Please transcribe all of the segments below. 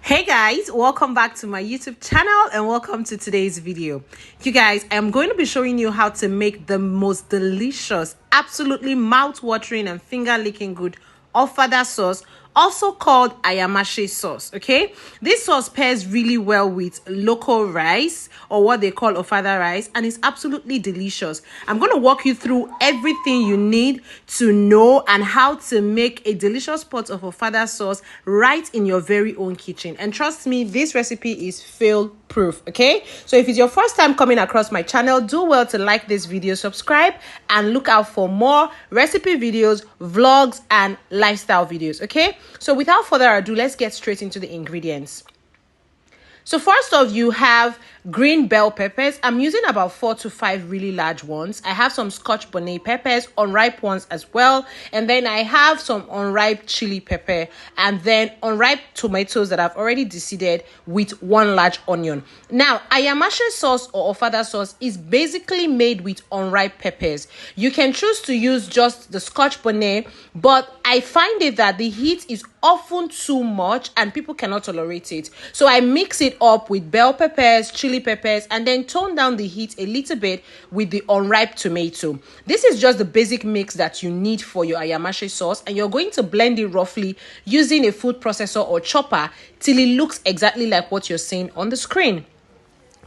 Hey guys, welcome back to my YouTube channel and welcome to today's video. You guys, I am going to be showing you how to make the most delicious, absolutely mouth-watering and finger-licking good Ofada sauce, also called Ayamashe sauce. Okay, this sauce pairs really well with local rice, or what they call Ofada rice, and it's absolutely delicious. I'm going to walk you through everything you need to know and how to make a delicious pot of Ofada sauce right in your very own kitchen. And trust me, this recipe is fail proof. Okay, so if it's your first time coming across my channel, do well to like this video, subscribe, and look out for more recipe videos, vlogs, and lifestyle videos. Okay, so without further ado, let's get straight into the ingredients. So first off, you have green bell peppers. I'm using about 4 to 5 really large ones. I have some Scotch bonnet peppers, unripe ones as well. And then I have some unripe chili pepper and then unripe tomatoes that I've already deseeded with 1 large onion. Now, Ayamashe sauce or Ofada sauce is basically made with unripe peppers. You can choose to use just the Scotch bonnet, but I find it that the heat is often too much and people cannot tolerate it. So I mix it up with bell peppers, chili peppers, and then tone down the heat a little bit with the unripe tomato. This is just the basic mix that you need for your Ayamashe sauce, and you're going to blend it roughly using a food processor or chopper till it looks exactly like what you're seeing on the screen.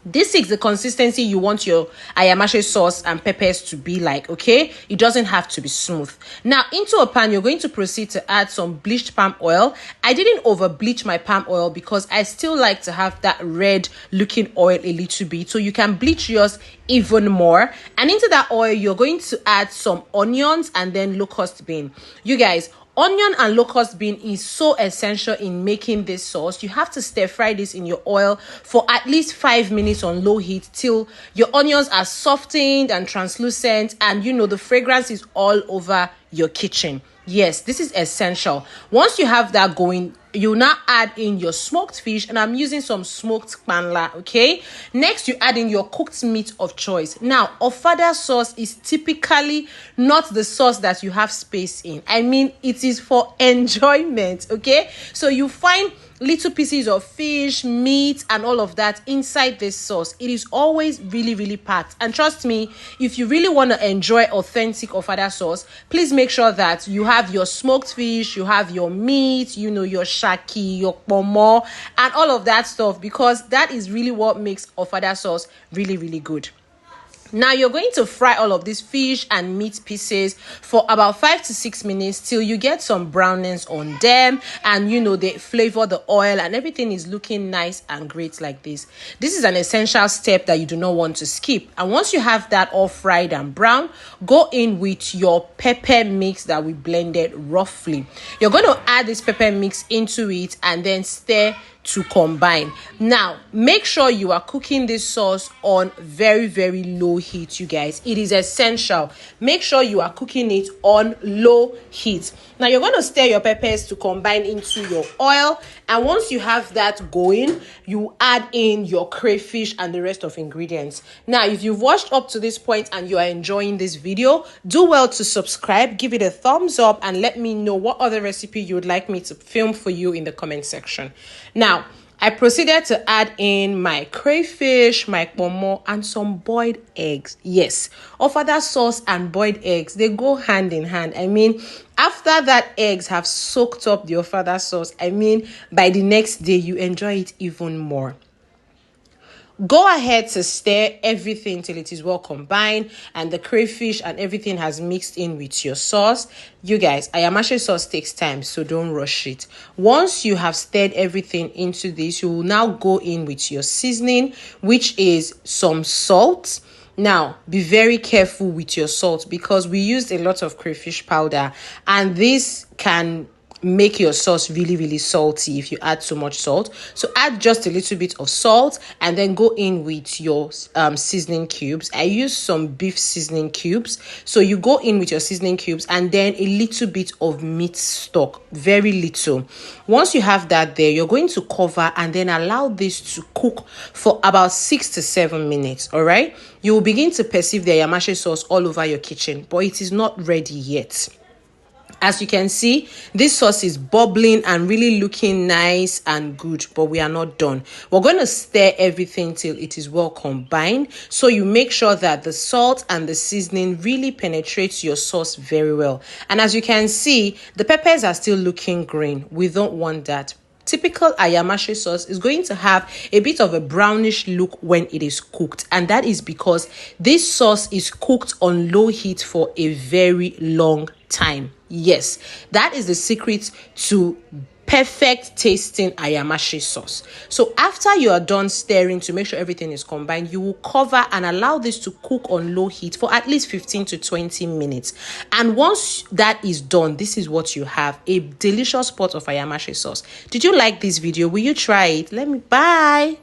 This is the consistency you want your Ayamashe sauce and peppers to be like, okay? It doesn't have to be smooth. Now, into a pan, you're going to proceed to add some bleached palm oil. I didn't over bleach my palm oil because I still like to have that red looking oil a little bit. So you can bleach yours even more. And into that oil, you're going to add some onions and then locust bean. You guys, onion and locust bean is so essential in making this sauce. You have to stir fry this in your oil for at least 5 minutes on low heat till your onions are softened and translucent, and you know the fragrance is all over your kitchen. Yes, this is essential. Once you have that going, you now add in your smoked fish, and I'm using some smoked panla. Okay, next you add in your cooked meat of choice. Now, Ofada sauce is typically not the sauce that you have space in. I mean, it is for enjoyment. Okay, so you find little pieces of fish, meat, and all of that inside this sauce. It is always really packed, and trust me, if you really want to enjoy authentic Ofada sauce, please make sure that you have your smoked fish, you have your meat, you know, your shaki, your pomo, and all of that stuff, because that is really what makes Ofada sauce really good. Now you're going to fry all of these fish and meat pieces for about 5 to 6 minutes till you get some brownness on them, and you know they flavor the oil and everything is looking nice and great like this. This is an essential step that you do not want to skip. And once you have that all fried and brown, go in with your pepper mix that we blended roughly. You're going to add this pepper mix into it and then stir to combine. Now, make sure you are cooking this sauce on very low heat, you guys. It is essential. Make sure you are cooking it on low heat. Now, you're going to stir your peppers to combine into your oil, and once you have that going, you add in your crayfish and the rest of ingredients. Now, if you've watched up to this point and you are enjoying this video, do well to subscribe, give it a thumbs up, and let me know what other recipe you would like me to film for you in the comment section. Now, I proceeded to add in my crayfish, my pomo, and some boiled eggs. Yes, Ofada sauce and boiled eggs, they go hand in hand. I mean, after that eggs have soaked up the Ofada sauce, I mean, by the next day, you enjoy it even more. Go ahead to stir everything till it is well combined and the crayfish and everything has mixed in with your sauce. You guys, Ayamashe sauce takes time, so don't rush it. Once you have stirred everything into this, you will now go in with your seasoning, which is some salt. Now, be very careful with your salt because we used a lot of crayfish powder, and this can make your sauce really salty if you add too much salt. So add just a little bit of salt and then go in with your seasoning cubes. I use some beef seasoning cubes. So you go in with your seasoning cubes and then a little bit of meat stock, very little. Once you have that there, you're going to cover and then allow this to cook for about 6 to 7 minutes. All right, you will begin to perceive the Ayamashe sauce all over your kitchen, but it is not ready yet. As you can see, this sauce is bubbling and really looking nice and good, but we are not done. We're going to stir everything till it is well combined. So you make sure that the salt and the seasoning really penetrates your sauce very well. And as you can see, the peppers are still looking green. We don't want that. Typical Ayamashe sauce is going to have a bit of a brownish look when it is cooked, and that is because this sauce is cooked on low heat for a very long time. Yes, that is the secret to perfect tasting Ayamashe sauce. So after you are done stirring to make sure everything is combined, you will cover and allow this to cook on low heat for at least 15 to 20 minutes. And once that is done, this is what you have, a delicious pot of Ayamashe sauce. Did you like this video? Will you try it? Bye.